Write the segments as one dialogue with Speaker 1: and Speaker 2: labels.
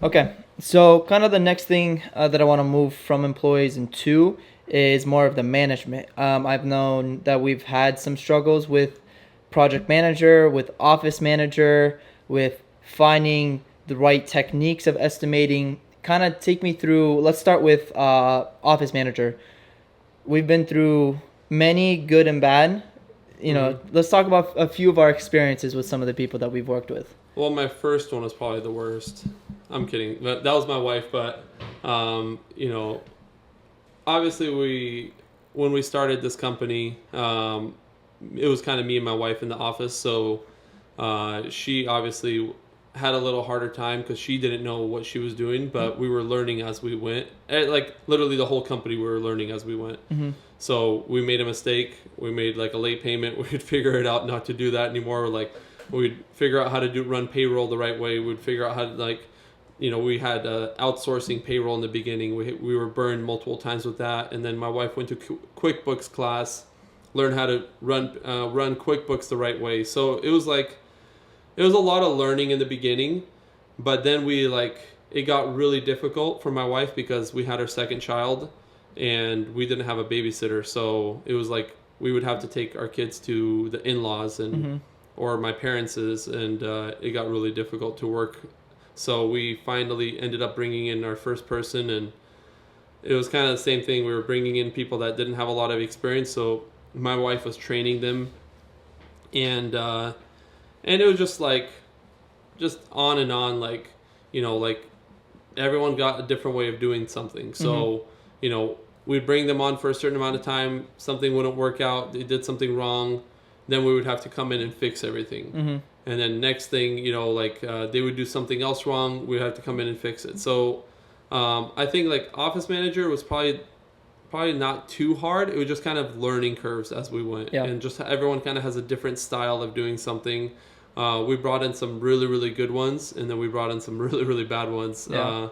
Speaker 1: Okay, so kind of the next thing that I want to move from employees into is more of the management. I've known that we've had some struggles with project manager, with office manager, with finding the right techniques of estimating. Kind of take me through. Let's start with office manager. We've been through many good and bad. Let's talk about a few of our experiences with some of the people that we've worked with.
Speaker 2: Well, my first one was probably the worst. I'm kidding. That was my wife, but you know, obviously when we started this company, it was kind of me and my wife in the office. So she obviously had a little harder time because she didn't know what she was doing, but we were learning as we went. Like literally the whole company, we were learning as we went.
Speaker 1: Mm-hmm.
Speaker 2: So we made a mistake. We made like a late payment. We'd figure it out not to do that anymore. Like we'd figure out how to run payroll the right way. We'd figure out how to we had outsourcing payroll in the beginning. We were burned multiple times with that. And then my wife went to QuickBooks class, learned how to run QuickBooks the right way. So it was a lot of learning in the beginning, but then it got really difficult for my wife because we had our second child and we didn't have a babysitter. So it was like we would have to take our kids to the in-laws or my parents', and it got really difficult to work. So we finally ended up bringing in our first person, and it was kind of the same thing. We were bringing in people that didn't have a lot of experience, so my wife was training them, and it was just on and on, everyone got a different way of doing something. So, we'd bring them on for a certain amount of time, something wouldn't work out, they did something wrong, then we would have to come in and fix everything.
Speaker 1: Mm-hmm.
Speaker 2: And then next thing, they would do something else wrong, we'd have to come in and fix it. So I think office manager was probably not too hard. It was just kind of learning curves as we went.
Speaker 1: Yeah.
Speaker 2: And just everyone kind of has a different style of doing something. We brought in some really, really good ones, and then we brought in some really, really bad ones.
Speaker 1: Yeah.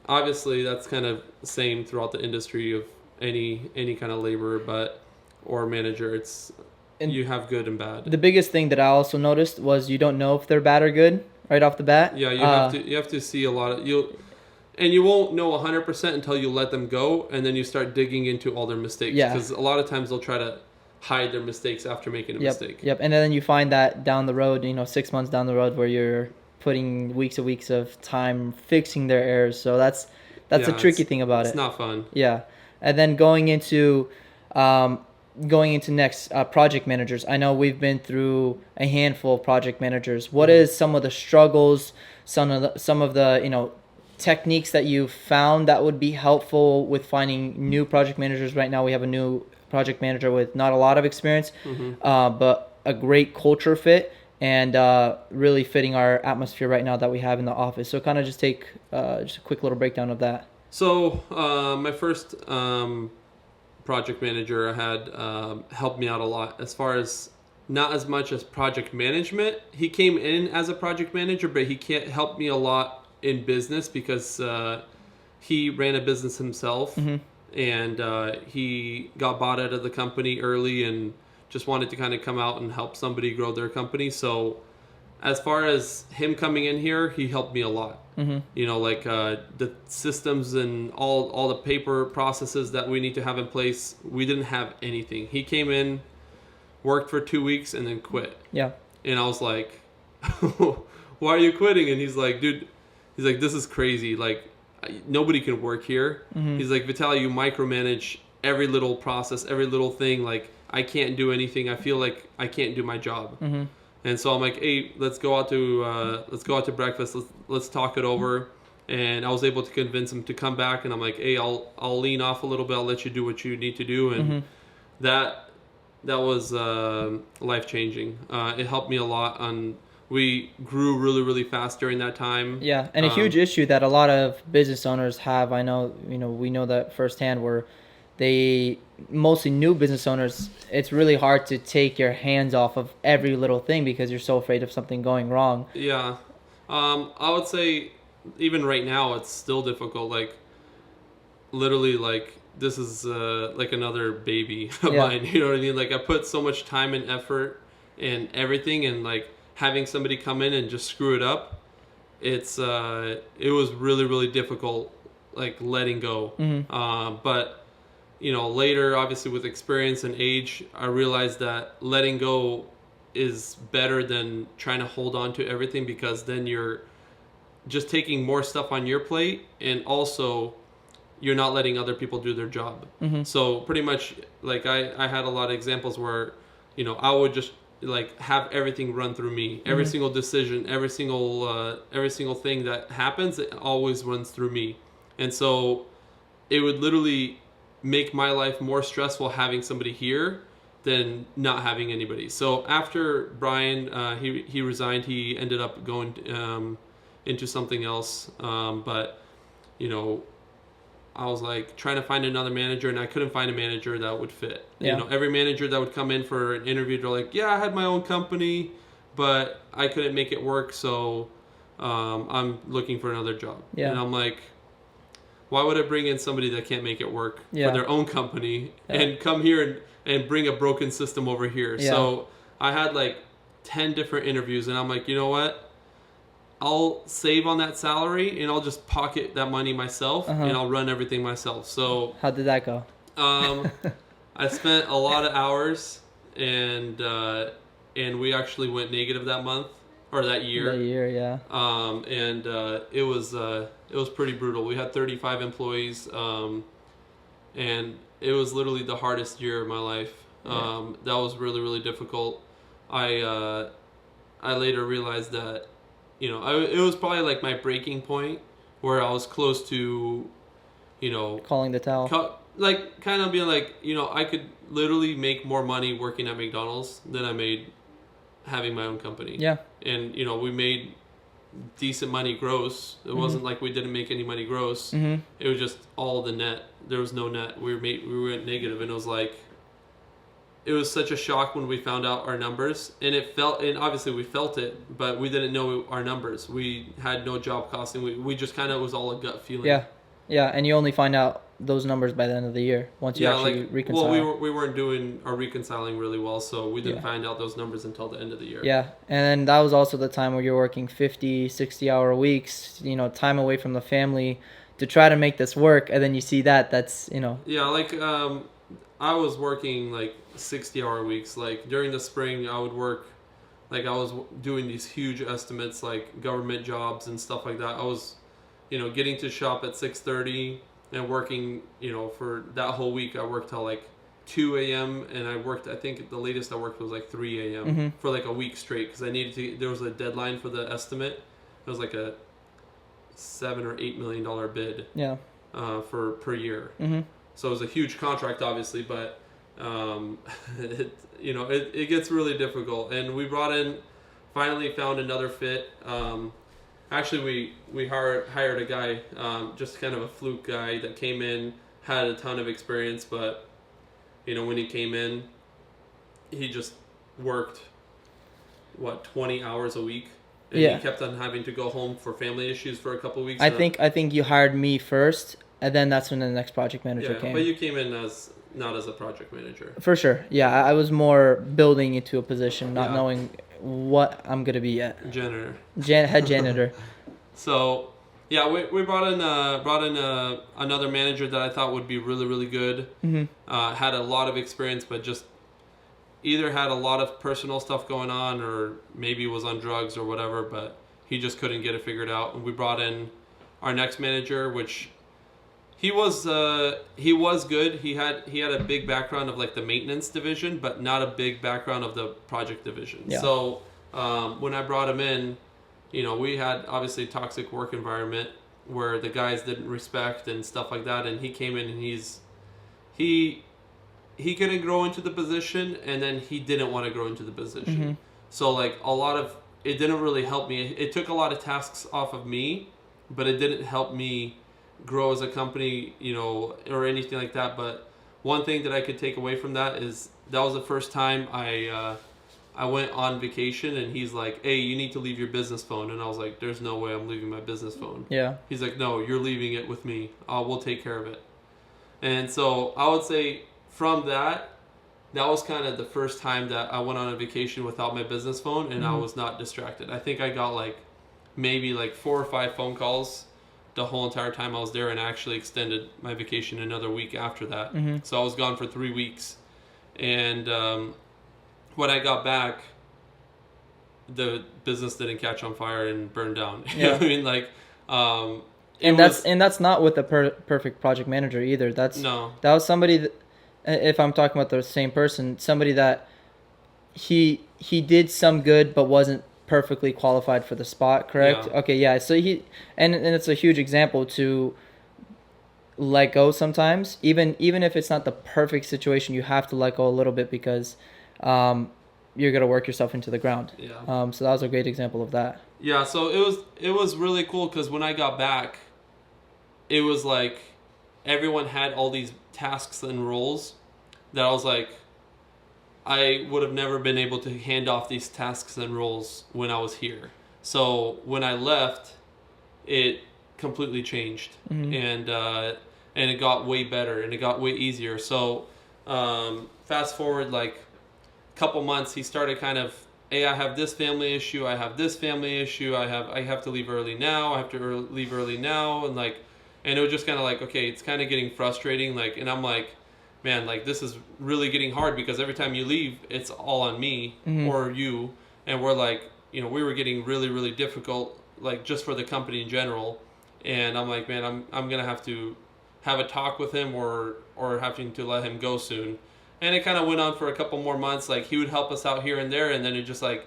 Speaker 2: Obviously that's kind of the same throughout the industry of any kind of laborer or manager. You have good and bad.
Speaker 1: The biggest thing that I also noticed was you don't know if they're bad or good right off the bat.
Speaker 2: Yeah, you have to see a lot of you won't know 100% until you let them go, and then you start digging into all their mistakes.
Speaker 1: Yeah.
Speaker 2: Because a lot of times they'll try to hide their mistakes after making a mistake.
Speaker 1: Yep. And then you find that down the road, 6 months down the road, where you're putting weeks of time fixing their errors. So that's a tricky thing about it.
Speaker 2: It's not fun.
Speaker 1: Yeah. And then going into next project managers. I know we've been through a handful of project managers. What is some of the struggles, some of the techniques that you found that would be helpful with finding new project managers? Right now we have a new project manager with not a lot of experience, but a great culture fit and really fitting our atmosphere right now that we have in the office. So kind of just take just a quick little breakdown of that.
Speaker 2: So my first project manager I had helped me out a lot as far as not as much as project management. He came in as a project manager, but he can't help me a lot in business because he ran a business himself, and he got bought out of the company early and just wanted to kind of come out and help somebody grow their company. So as far as him coming in here, he helped me a lot. The systems and all the paper processes that we need to have in place, we didn't have anything. He came in, worked for 2 weeks, and then quit.
Speaker 1: Yeah.
Speaker 2: And I was like, why are you quitting? And he's like, dude, this is crazy. Nobody can work here. He's like, Vitaly, you micromanage every little process, every little thing. I can't do anything. I feel like I can't do my job. And so I'm like, hey, let's go out to breakfast. Let's talk it over. And I was able to convince him to come back. And I'm like, hey, I'll lean off a little bit. I'll let you do what you need to do. And that was life changing. It helped me a lot. We grew really, really fast during that time.
Speaker 1: Yeah, and a huge issue that a lot of business owners have. I know, we know that firsthand. Where mostly new business owners, it's really hard to take your hands off of every little thing because you're so afraid of something going wrong.
Speaker 2: Yeah. I would say even right now it's still difficult. Literally, this is another baby of mine. You know what I mean? I put so much time and effort and everything, and having somebody come in and just screw it up, it was really, really difficult, like letting go. But later, obviously with experience and age, I realized that letting go is better than trying to hold on to everything, because then you're just taking more stuff on your plate, and also you're not letting other people do their job. So pretty much, like I had a lot of examples where, I would just like have everything run through me. Every single decision, every single thing that happens, it always runs through me. And so it would literally make my life more stressful having somebody here than not having anybody. So after Brian, he resigned. He ended up going into something else. But I was like trying to find another manager, and I couldn't find a manager that would fit.
Speaker 1: Yeah.
Speaker 2: Every manager that would come in for an interview, they're like, yeah, I had my own company, but I couldn't make it work, so I'm looking for another job.
Speaker 1: Yeah.
Speaker 2: And I'm like, why would I bring in somebody that can't make it work for their own company and come here and bring a broken system over here?
Speaker 1: Yeah.
Speaker 2: So I had like 10 different interviews, and I'm like, you know what? I'll save on that salary, and I'll just pocket that money myself, and I'll run everything myself. So
Speaker 1: how did that go?
Speaker 2: I spent a lot of hours, and we actually went negative that month or that year.
Speaker 1: That year, yeah.
Speaker 2: And it was pretty brutal. We had 35 employees, and it was literally the hardest year of my life. That was really, really difficult. I later realized that, it was probably like my breaking point, where I was close to,
Speaker 1: calling the towel.
Speaker 2: Like kind of being like, I could literally make more money working at McDonald's than I made having my own company.
Speaker 1: Yeah.
Speaker 2: And, we made decent money gross. It wasn't like we didn't make any money gross. It was just all the net. There was no net. We went negative, and it was like, it was such a shock when we found out our numbers, and obviously we felt it, but we didn't know our numbers. We had no job costing. We just kind of, was all a gut feeling.
Speaker 1: Yeah, and you only find out those numbers by the end of the year once you actually reconcile.
Speaker 2: Well, we weren't doing our reconciling really well, so we didn't find out those numbers until the end of the year.
Speaker 1: Yeah, and that was also the time where you're working 50, 60-hour weeks, time away from the family to try to make this work, and then you see that's.
Speaker 2: Yeah, like I was working like 60-hour weeks. Like during the spring, I would work, like I was doing these huge estimates, like government jobs and stuff like that. I was, getting to shop at 6:30 and working, for that whole week. I worked till like 2 a.m. and I think the latest I worked was like 3 a.m. for like a week straight, because there was a deadline for the estimate. It was like a $7 or $8 million bid.
Speaker 1: Yeah.
Speaker 2: Per year. So it was a huge contract, obviously, but it gets really difficult. And we finally found another fit. Actually, we hired a guy, just kind of a fluke guy that came in, had a ton of experience, but when he came in, he just worked 20 hours a week. And he kept on having to go home for family issues for a couple of weeks.
Speaker 1: I think you hired me first, and then that's when the next project manager came.
Speaker 2: But you came in not as a project manager.
Speaker 1: For sure. Yeah, I was more building into a position, not knowing what I'm going to be yet.
Speaker 2: Janitor.
Speaker 1: Head janitor.
Speaker 2: So, yeah, we brought in another manager that I thought would be really, really good. Had a lot of experience, but just either had a lot of personal stuff going on, or maybe was on drugs or whatever, but he just couldn't get it figured out. And we brought in our next manager, which he was good. He had a big background of like the maintenance division, but not a big background of the project division.
Speaker 1: Yeah.
Speaker 2: So when I brought him in, we had obviously toxic work environment where the guys didn't respect and stuff like that. And he came in and he couldn't grow into the position, and then he didn't want to grow into the position. So like it didn't really help me. It took a lot of tasks off of me, but it didn't help me grow as a company, or anything like that. But one thing that I could take away from that is that was the first time I went on vacation, and he's like, hey, you need to leave your business phone. And I was like, there's no way I'm leaving my business phone.
Speaker 1: Yeah.
Speaker 2: He's like, no, you're leaving it with me. We'll take care of it. And so I would say from that was kind of the first time that I went on a vacation without my business phone, and I was not distracted. I think I got like maybe like 4 or 5 phone calls the whole entire time I was there, and I actually extended my vacation another week after that.
Speaker 1: Mm-hmm.
Speaker 2: So I was gone for 3 weeks, and when I got back, the business didn't catch on fire and burn down. You know what I mean? Like,
Speaker 1: and that's not with the perfect project manager either. That was somebody that, if I'm talking about the same person, somebody that he did some good but wasn't perfectly qualified for the spot, correct?
Speaker 2: Yeah.
Speaker 1: Okay, yeah. So and it's a huge example to let go sometimes. Even if it's not the perfect situation, you have to let go a little bit because you're gonna work yourself into the ground.
Speaker 2: Yeah.
Speaker 1: So that was a great example of that.
Speaker 2: Yeah. So it was really cool because when I got back, it was like everyone had all these tasks and roles that I was like, I would have never been able to hand off these tasks and roles when I was here. So when I left, it completely changed,
Speaker 1: Mm-hmm.
Speaker 2: And it got way better and it got way easier. So fast forward like a couple months, he started kind of, hey, I have this family issue, I have this family issue, I have to leave early now, I have to leave early now, and it was just kind of like, okay, it's kind of getting frustrating, like, and I'm like, man, like this is really getting hard because every time you leave, it's all on me
Speaker 1: Mm-hmm.
Speaker 2: or you, and we're like, you know, we were getting really, really difficult, like just for the company in general, and I'm like, man, I'm gonna have to have a talk with him or having to let him go soon, and it kind of went on for a couple more months. Like he would help us out here and there, and then it just like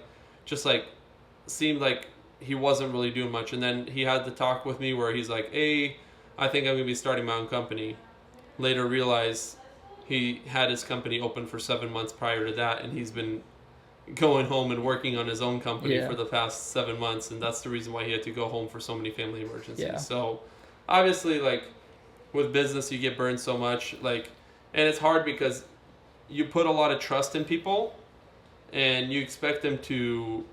Speaker 2: seemed like he wasn't really doing much, and then he had the talk with me where he's like, hey, I think I'm gonna be starting my own company. Later realized he had his company open for 7 months prior to that, and he's been going home and working on his own company for the past 7 months, and that's the reason why he had to go home for so many family emergencies.
Speaker 1: Yeah.
Speaker 2: So obviously, like with business, you get burned so much, like, and it's hard because you put a lot of trust in people and you expect them to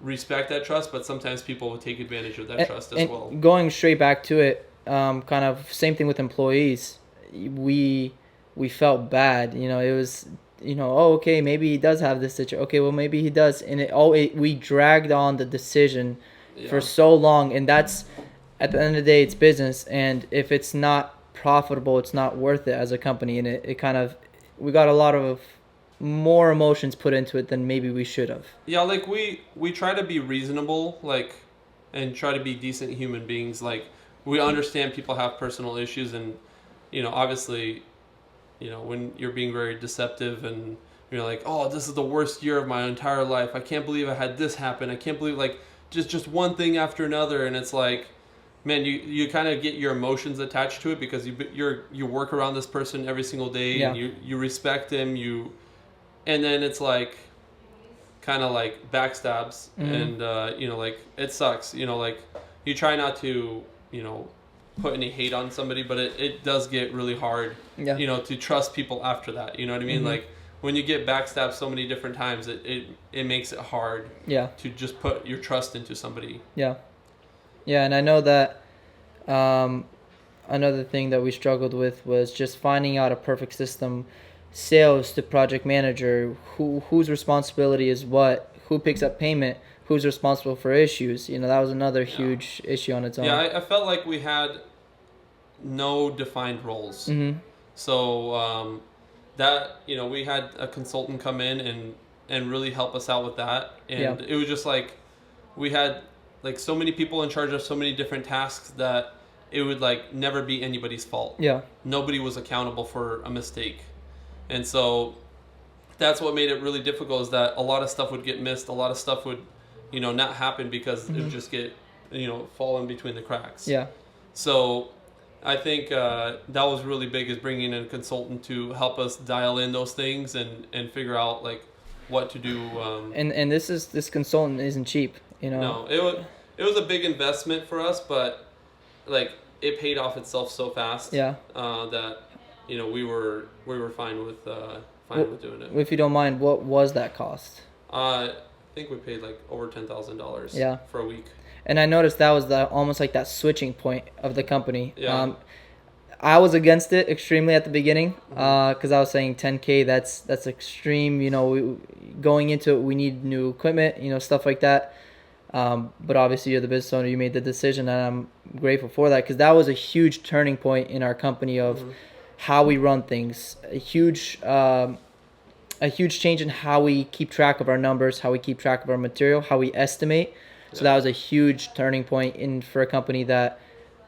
Speaker 2: respect that trust, but sometimes people will take advantage of that trust as well.
Speaker 1: Going straight back to it, kind of same thing with employees. We felt bad, you know. It was, you know, oh, okay, maybe he does have this situation. Okay, well, maybe he does, and we dragged on the decision for so long, and that's, at the end of the day, it's business, and if it's not profitable, it's not worth it as a company, and it kind of, we got a lot of more emotions put into it than maybe we should have.
Speaker 2: Yeah, like we try to be reasonable, like, and try to be decent human beings. Like, we understand people have personal issues, and, you know, obviously, you know, when you're being very deceptive and you're like, oh, this is the worst year of my entire life, I can't believe I had this happen, I can't believe, like, just one thing after another, and it's like, man, you kind of get your emotions attached to it because you work around this person every single day, and you respect him, and then it's like kind of like backstabs, and you know, like, it sucks, you know, like, you try not to, you know, put any hate on somebody, but it does get really hard, you know, to trust people after that, you know what I mean? Like, when you get backstabbed so many different times, it makes it hard to just put your trust into somebody.
Speaker 1: Yeah, and I know that another thing that we struggled with was just finding out a perfect system, sales to project manager, whose responsibility is what, who picks up payment, who's responsible for issues. You know, that was another huge issue on its own.
Speaker 2: Yeah, I felt like we had no defined roles.
Speaker 1: Mm-hmm.
Speaker 2: So that, you know, we had a consultant come in and really help us out with that. And it was just like, we had like so many people in charge of so many different tasks that it would like never be anybody's fault.
Speaker 1: Yeah.
Speaker 2: Nobody was accountable for a mistake. And so that's what made it really difficult, is that a lot of stuff would get missed. A lot of stuff would, you know, not happen because it would just get, you know, fall in between the cracks.
Speaker 1: Yeah.
Speaker 2: So I think that was really big, is bringing in a consultant to help us dial in those things and figure out like what to do.
Speaker 1: And this consultant isn't cheap, you know.
Speaker 2: No, it was a big investment for us, but like it paid off itself so fast.
Speaker 1: Yeah.
Speaker 2: That, you know, we were fine with doing it.
Speaker 1: If you don't mind, what was that cost?
Speaker 2: I think we paid like over $10,000 for a week.
Speaker 1: And I noticed that was almost like that switching point of the company.
Speaker 2: Yeah.
Speaker 1: I was against it extremely at the beginning because I was saying 10K, that's extreme. You know, going into it, we need new equipment, you know, stuff like that. But obviously, you're the business owner. You made the decision, and I'm grateful for that because that was a huge turning point in our company of how we run things. A huge change in how we keep track of our numbers, how we keep track of our material, how we estimate. So that was a huge turning point in for a company that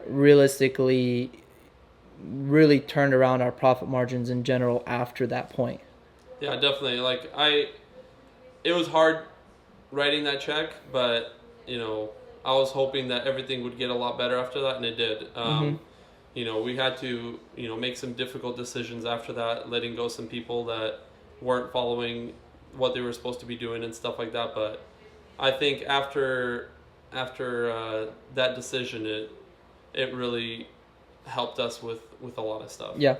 Speaker 1: realistically really turned around our profit margins in general after that point.
Speaker 2: Yeah, definitely. Like it was hard writing that check, but I was hoping that everything would get a lot better after that, and it did. We had to make some difficult decisions after that, letting go some people that weren't following what they were supposed to be doing and stuff like that. But I think after that decision, it really helped us with a lot of stuff.
Speaker 1: Yeah,